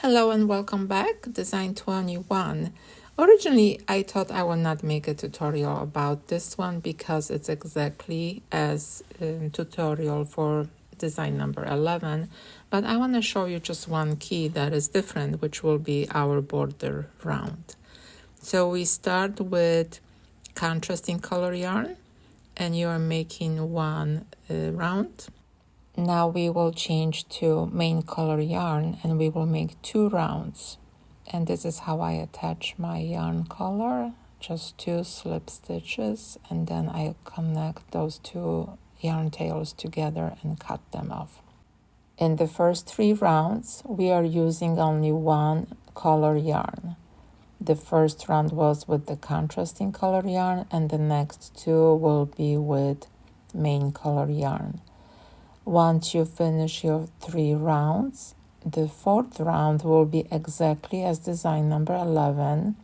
Hello and welcome back, Design 21. Originally, I thought I would not make a tutorial about this one because it's exactly as a tutorial for design number 11, but I want to show you just one key that is different, which will be our border round. So we start with contrasting color yarn, and you are making one round. Now we will change to main color yarn and we will make 2 rounds. And this is how I attach my yarn color, just 2 slip stitches, and then I connect those 2 yarn tails together and cut them off. In the first 3 rounds, we are using only 1 color yarn. The first round was with the contrasting color yarn and the next 2 will be with main color yarn. Once you finish your 3 rounds, the 4th round will be exactly as design number 11.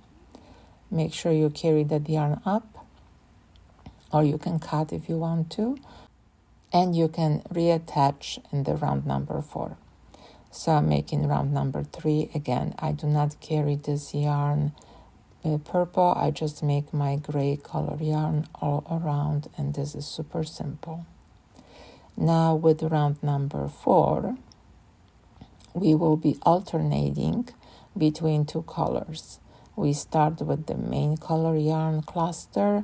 Make sure you carry that yarn up, or you can cut if you want to, and you can reattach in the round number 4. So I'm making round number 3 again. I do not carry this yarn purple, I just make my gray color yarn all around, and this is super simple. Now with round number 4, we will be alternating between 2 colors. We start with the main color yarn cluster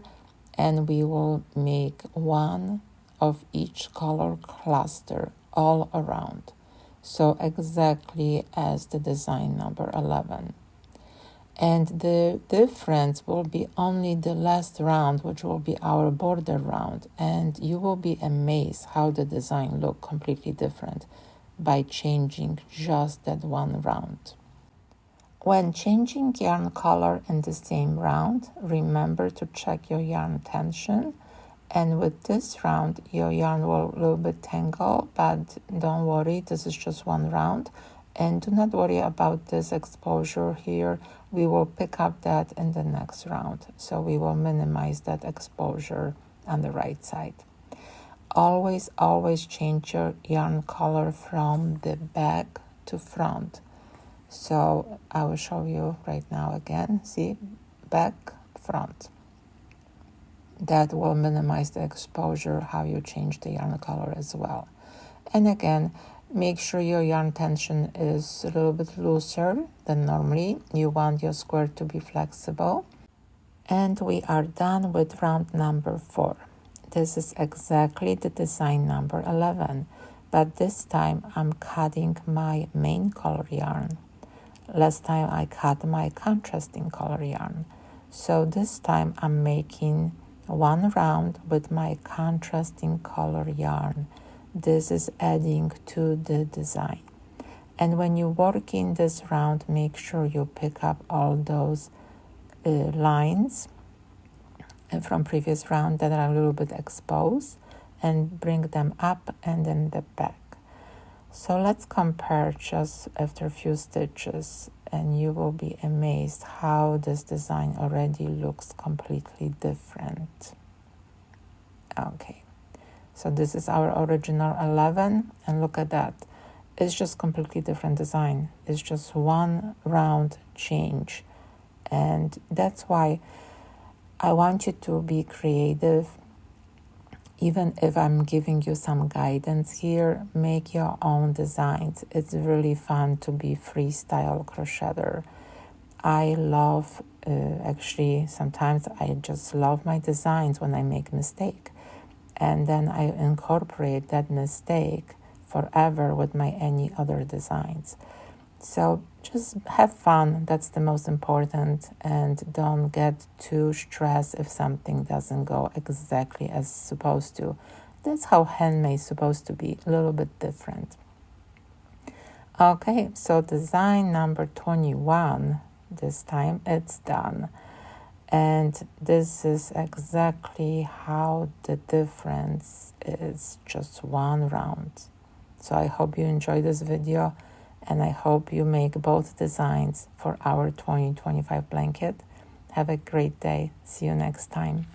and we will make 1 of each color cluster all around. So exactly as the design number 11. And the difference will be only the last round, which will be our border round. And you will be amazed how the design look completely different by changing just that 1 round. When changing yarn color in the same round, remember to check your yarn tension. And with this round, your yarn will a little bit tangle, but don't worry, this is just 1 round. And do not worry about this exposure here. We will pick up that in the next round. So we will minimize that exposure on the right side. Always change your yarn color from the back to front. So I will show you right now again. See, back, front. That will minimize the exposure, how you change the yarn color as well. And again, make sure your yarn tension is a little bit looser than normally. You want your square to be flexible. And we are done with round number 4. This is exactly the design number 11, but this time I'm cutting my main color yarn. Last time I cut my contrasting color yarn. So this time I'm making 1 round with my contrasting color yarn. This is adding to the design. And when you work in this round, make sure you pick up all those lines from previous round that are a little bit exposed and bring them up and then the back. So let's compare just after a few stitches and you will be amazed how this design already looks completely different. Okay. So this is our original 11, and look at that. It's just completely different design. It's just 1 round change. And that's why I want you to be creative. Even if I'm giving you some guidance here, make your own designs. It's really fun to be freestyle crocheter. I love, actually, sometimes I just love my designs when I make a mistake. And then I incorporate that mistake forever with my any other designs. So just have fun, that's the most important, and don't get too stressed if something doesn't go exactly as supposed to. That's how handmade is supposed to be, a little bit different. Okay, so design number 21, this time it's done. And this is exactly how the difference is, just 1 round. So I hope you enjoyed this video and I hope you make both designs for our 2025 blanket. Have a great day. See you next time.